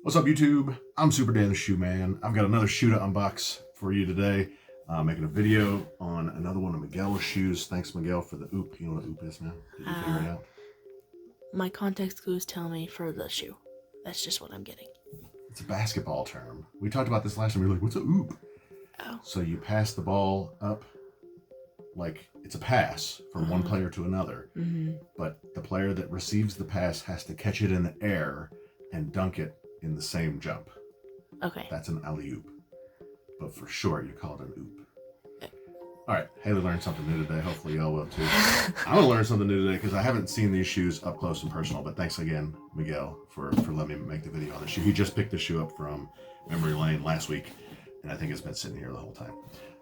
What's up, YouTube? I'm Super Dan the Shoe Man. I've got another shoe to unbox for you today. Making a video on another one of Miguel's shoes. Thanks, Miguel, for the oop. You know what oop is now? Did you figure it out? My context clues tell me for the shoe. That's just what I'm getting. It's a basketball term. We talked about this last time. We were like, what's a oop? Oh. So you pass the ball up like it's a pass from one player to another. But the player that receives the pass has to catch it in the air and dunk it in the same jump. Okay. That's an alley-oop. But for short, you call it an oop. All right, Haley learned something new today. Hopefully y'all will too. I'm gonna learn something new today because I haven't seen these shoes up close and personal. But thanks again, Miguel, for letting me make the video on the shoe. He just picked the shoe up from Memory Lane last week, and I think it's been sitting here the whole time.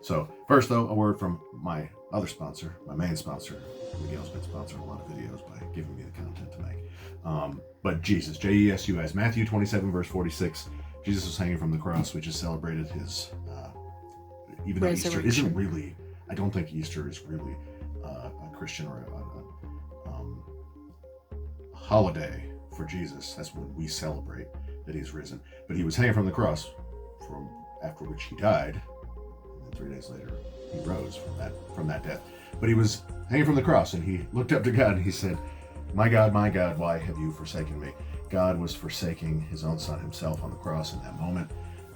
So first, though, a word from my other sponsor, my main sponsor. Miguel's been sponsoring a lot of videos by giving me the content to make. But Jesus, J-E-S-U-S, Matthew 27, verse 46. Jesus was hanging from the cross. We just celebrated his, even though Easter isn't really, I don't think Easter is really a Christian or a holiday for Jesus. That's when we celebrate that he's risen. But he was hanging from the cross, from after which he died. And then 3 days later, he rose from that death. But he was hanging from the cross, and he looked up to God, and he said, my God, why have you forsaken me? God was forsaking his own son himself on the cross in that moment.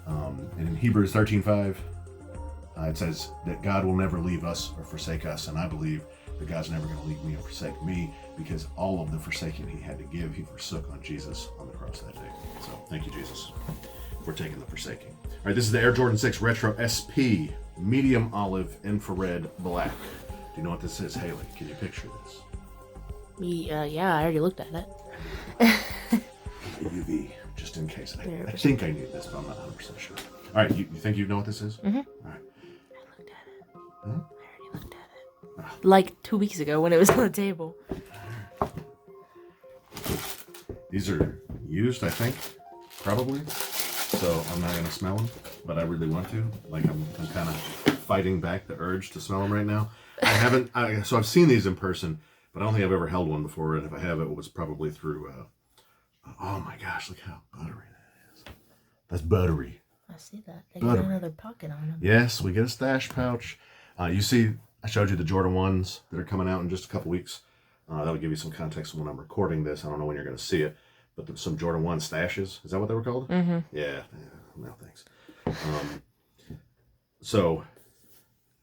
And in Hebrews 13:5, it says that God will never leave us or forsake us. And I believe that God's never going to leave me or forsake me, because all of the forsaking he had to give, he forsook on Jesus on the cross that day. So thank you, Jesus, for taking the forsaking. All right, this is the Air Jordan 6 Retro SP, medium olive infrared black. Do you know what this is, Haley? Can you picture this? Yeah, I already looked at it. UV, just in case. I think I knew this, but I'm not 100% sure. All right, you think you know what this is? Mm-hmm. All right. I looked at it. Huh? I already looked at it. Like 2 weeks ago when it was on the table. These are used, I think, probably. So I'm not going to smell them, but I really want to. Like, I'm kind of fighting back the urge to smell them right now. So I've seen these in person, but I don't think I've ever held one before. And if I have, it was probably through, oh my gosh, look how buttery that is. That's buttery. I see that. They got another pocket on them. Yes, we get a stash pouch. You see, I showed you the Jordan 1s that are coming out in just a couple weeks. That'll give you some context when I'm recording this. I don't know when you're going to see it, but some Jordan 1 stashes. Is that what they were called? Mm-hmm. Yeah. No, thanks. So,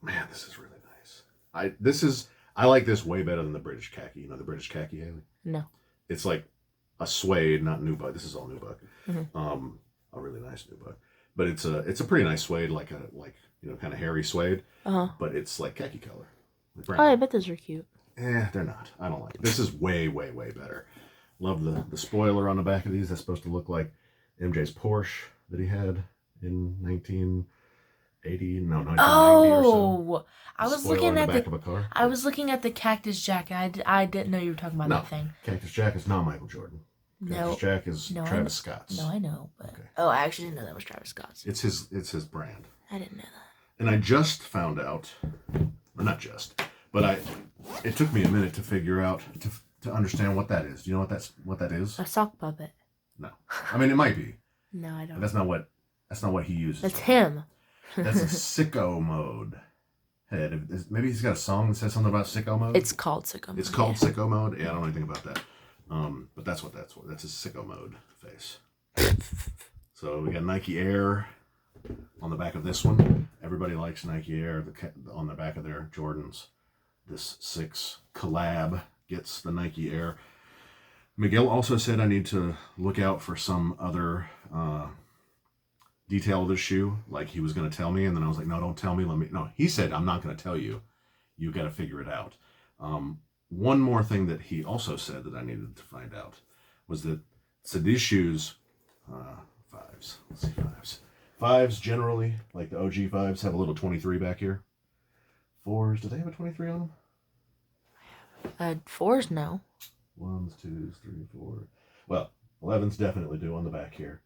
man, this is really nice. I like this way better than the British Khaki. You know the British Khaki, Haley? No. It's like a suede, not nubuck. This is all nubuck. Mm-hmm. A really nice nubuck. But it's a pretty nice suede, like kind of hairy suede. But it's like khaki color. Oh, I bet those are cute. They're not. I don't like it. This is way, way, way better. Love the spoiler on the back of these. That's supposed to look like MJ's Porsche that he had in 1980. No, 1990 or so. I was looking at the Cactus Jack. I didn't know you were talking about that thing. Cactus Jack is not Michael Jordan. Cactus Jack is Travis Scott's. No, I know. But okay. Oh, I actually didn't know that was Travis Scott's. It's his brand. I didn't know that. And I just found out, or not just, but it took me a minute to figure out, to understand what that is. Do you know what that is? A sock puppet. No. I mean, it might be. No, I don't. But that's not what he uses. That's him. That's a sicko mode. Maybe he's got a song that says something about sicko mode. It's called sicko mode. It's called sicko mode. Yeah, I don't know anything about that. But that's his sicko mode face. So we got Nike Air on the back of this one. Everybody likes Nike Air on the back of their Jordans. This 6 collab gets the Nike Air. Miguel also said I need to look out for some other detail of the shoe, like he was going to tell me, and then I was like, no, don't tell me. No, he said, I'm not going to tell you. You got to figure it out. One more thing that he also said that I needed to find out was that, so these shoes, 5s, let's see, 5s. 5s generally, like the OG 5s, have a little 23 back here. 4s, do they have a 23 on them? 4s, no. 1s, 2s, 3, 4. Well, 11s definitely do on the back here.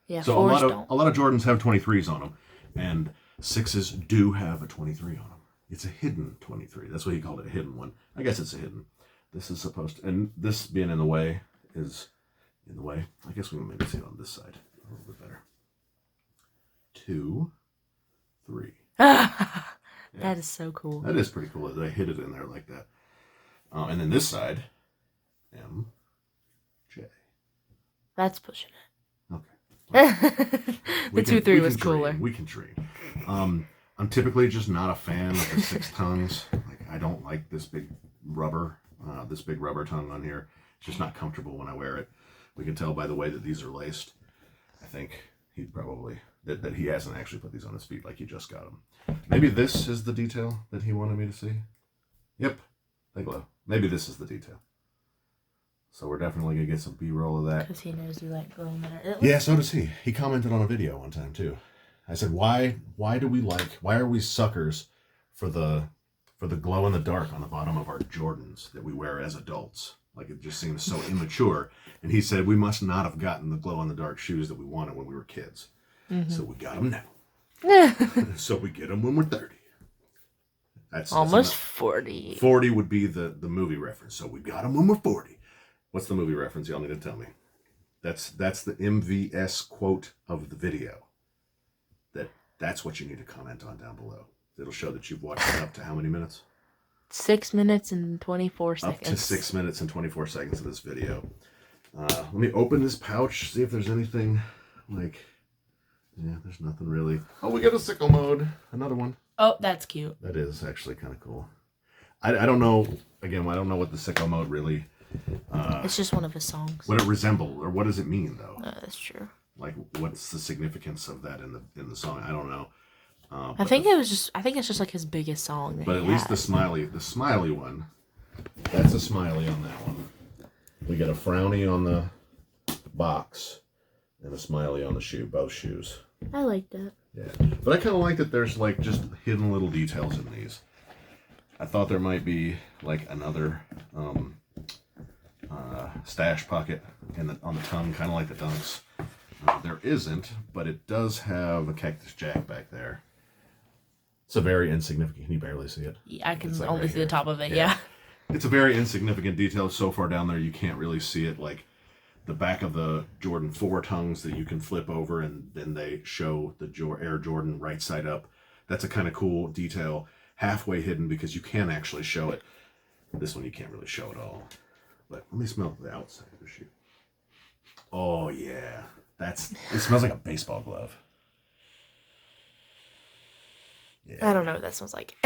Yeah, so a lot of Jordans have 23s on them, and 6s do have a 23 on them. It's a hidden 23. That's what he called it, a hidden one. I guess it's a hidden. This is supposed to, and this being in the way is in the way. I guess we can maybe see it on this side. 2, 3. That is so cool. That is pretty cool that they hid it in there like that. And then this side, M, J. That's pushing Okay. it. The 2-3 was cooler. We can dream. I'm typically just not a fan of the 6 tongues. Like, I don't like this big rubber tongue on here. It's just not comfortable when I wear it. We can tell by the way that these are laced. I think he probably that he hasn't actually put these on his feet like he just got them. Maybe this is the detail that he wanted me to see. Yep, they glow. Maybe this is the detail. So we're definitely gonna get some B-roll of that. Because he knows you like glowing in it. Yeah, so does he. He commented on a video one time too. I said, why are we suckers for the glow in the dark on the bottom of our Jordans that we wear as adults? Like, it just seems so immature. And he said we must not have gotten the glow in the dark shoes that we wanted when we were kids. Mm-hmm. So we got them now. So we get them when we're 30. That's almost 40. 40 would be the movie reference. So we got them when we're 40. What's the movie reference? Y'all need to tell me. That's the MVS quote of the video. That's what you need to comment on down below. It'll show that you've watched it up to how many minutes? 6 minutes and 24 seconds. Up to 6 minutes and 24 seconds of this video. Let me open this pouch, see if there's anything like... Yeah, there's nothing really. Oh, we got a sicko mode. Another one. Oh, that's cute. That is actually kind of cool. I don't know. Again, I don't know what the sicko mode really... it's just one of his songs. What it resembles, or what does it mean, though? That's true. Like, what's the significance of that in the song? I don't know. I think it's just like his biggest song. But at least the smiley one, that's a smiley on that one. We get a frowny on the box and a smiley on the shoe, both shoes. I like that. Yeah, but I kind of like that there's like just hidden little details in these. I thought there might be like another stash pocket on the tongue, kind of like the Dunks. There isn't, but it does have a Cactus Jack back there. It's a very insignificant. Can you barely see it? Yeah, I can only see the top of it. Yeah. It's a very insignificant detail. So far down there, you can't really see it. Like the back of the Jordan 4 tongues that you can flip over, and then they show the Air Jordan right side up. That's a kind of cool detail, halfway hidden because you can actually show it. This one you can't really show at all. But let me smell the outside of the shoe. Oh yeah. It smells like a baseball glove. Yeah. I don't know what that smells like.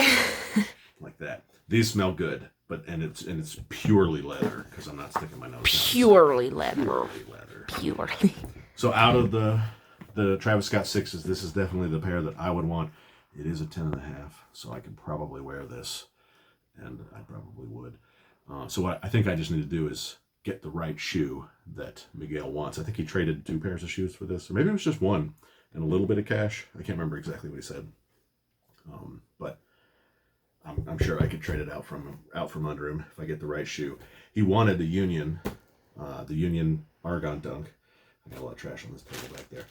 Like that. These smell good, and it's purely leather because I'm not sticking my nose down. Purely leather. Purely. So out of the Travis Scott 6s, this is definitely the pair that I would want. It is a 10.5, so I could probably wear this, and I probably would. So what I think I just need to do is get the right shoe that Miguel wants. I think he traded 2 pairs of shoes for this, or maybe it was just one and a little bit of cash. I can't remember exactly what he said, but I'm sure I could trade it out from under him if I get the right shoe. He wanted the Union Argon Dunk. I got a lot of trash on this table back there,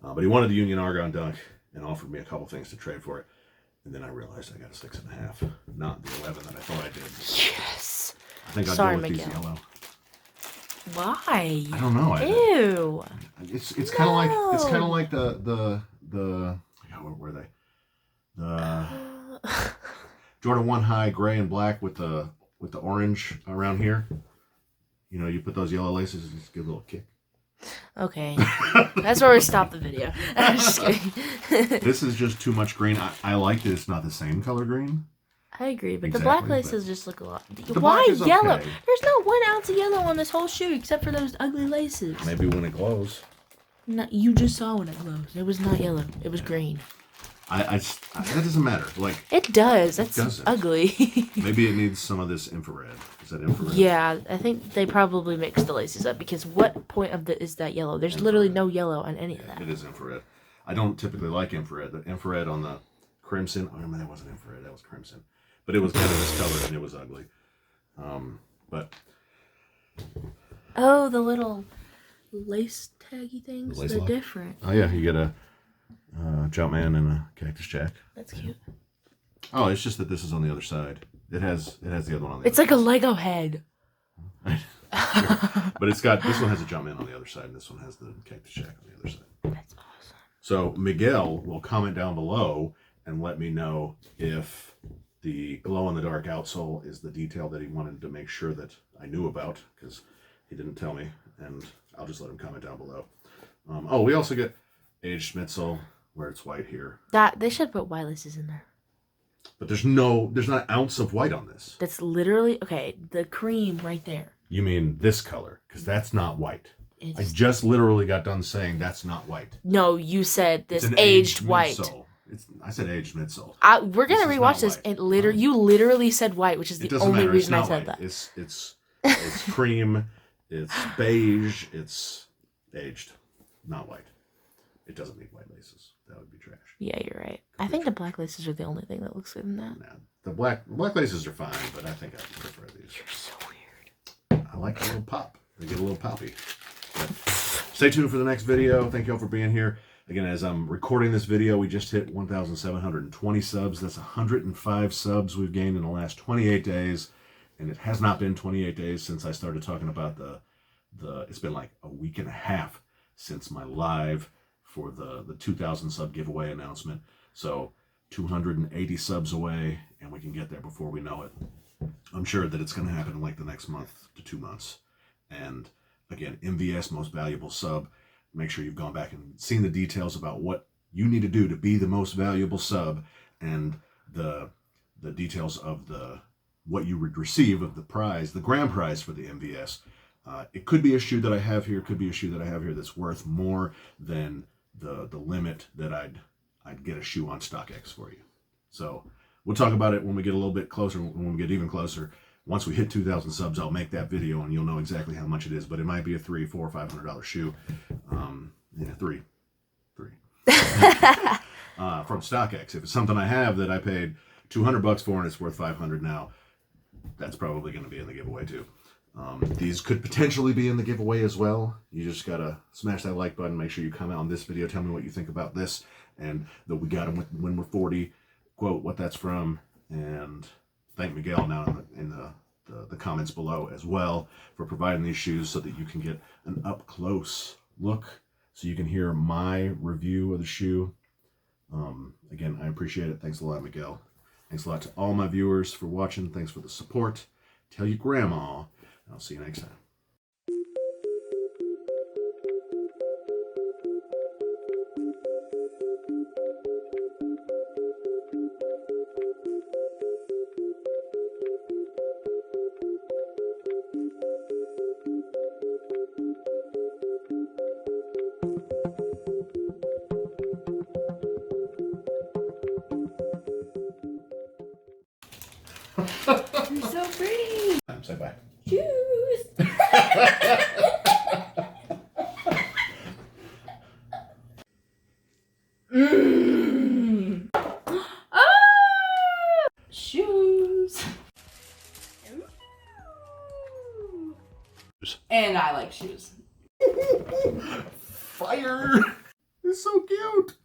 but he wanted the Union Argon Dunk and offered me a couple things to trade for it. And then I realized I got a 6.5, not the 11 that I thought I did. Yes. I think I'd go with these yellow. Why? I don't know. Ew. It's kind of like the what were they? The Jordan 1 High gray and black with the orange around here. You know, you put those yellow laces and just give a little kick. Okay. That's where we stop the video. I'm just kidding. This is just too much green. I like that it's not the same color green. I agree, but the black laces just look a lot. The Why black is yellow? okay. There's not 1 ounce of yellow on this whole shoe except for those ugly laces. Maybe when it glows. No, you just saw when it glows. It was not yellow. It was green. That doesn't matter. Like it does. That's ugly. Maybe it needs some of this infrared. Is that infrared? Yeah, I think they probably mixed the laces up because what point of is that yellow? There's literally no yellow on any of that. It is infrared. I don't typically like infrared. The infrared on the crimson. Oh, no, that wasn't infrared. That was crimson. But it was kind of this color and it was ugly. But oh, the little lace taggy things. Lace They're lock. different. Oh yeah, you get a Jumpman and a Cactus Jack. That's cute. Oh, it's just that this is on the other side. It has the other one on the It's other like a Lego head. sure. But this one has a Jumpman on the other side, and this one has the Cactus Jack on the other side. That's awesome. So Miguel will comment down below and let me know if the glow-in-the-dark outsole is the detail that he wanted to make sure that I knew about, because he didn't tell me, and I'll just let him comment down below. Oh, we also get aged Schmitzel, where it's white here. That they should put white laces in there. But there's not an ounce of white on this. That's literally okay. The cream right there. You mean this color? Because that's not white. It's... I just literally got done saying that's not white. No, you said this aged white. Midsole. I said aged midsole. We're gonna rewatch this, and you literally said white, which is the only reason I said that. It's cream. It's beige. It's aged, not white. It doesn't need white laces. That would be trash. Yeah, you're right. I think the black laces are the only thing that looks good in that. Nah, the black laces are fine, but I think I prefer these. You're so weird. I like a little pop. They get a little poppy. But stay tuned for the next video. Thank you all for being here. Again, as I'm recording this video, we just hit 1,720 subs. That's 105 subs we've gained in the last 28 days. And it has not been 28 days since I started talking about it's been like a week and a half since my live for the 2,000 sub giveaway announcement. So 280 subs away, and we can get there before we know it. I'm sure that it's going to happen in like the next month to 2 months. And again, MVS, most valuable sub. Make sure you've gone back and seen the details about what you need to do to be the most valuable sub, and the details of what you would receive of the prize, the grand prize for the MVS. It could be a shoe that I have here, could be a shoe that I have here that's worth more than the limit that I'd get a shoe on StockX for you. So we'll talk about it when we get a little bit closer, when we get even closer. Once we hit 2,000 subs, I'll make that video and you'll know exactly how much it is, but it might be a $300, $400, $500 shoe. Yeah, three. From StockX. If it's something I have that I paid $200 for and it's worth $500 now, that's probably going to be in the giveaway too. These could potentially be in the giveaway as well. You just gotta smash that like button. Make sure you comment on this video. Tell me what you think about this, and that we got them when we're 40. Quote what that's from, and thank Miguel now in the comments below as well for providing these shoes so that you can get an up close look, so you can hear my review of the shoe. Again, I appreciate it. Thanks a lot, Miguel. Thanks a lot to all my viewers for watching. Thanks for the support. Tell your grandma. I'll see you next time. You're so pretty. Say bye. Choose. Shoes. And I like shoes. Fire! It's so cute.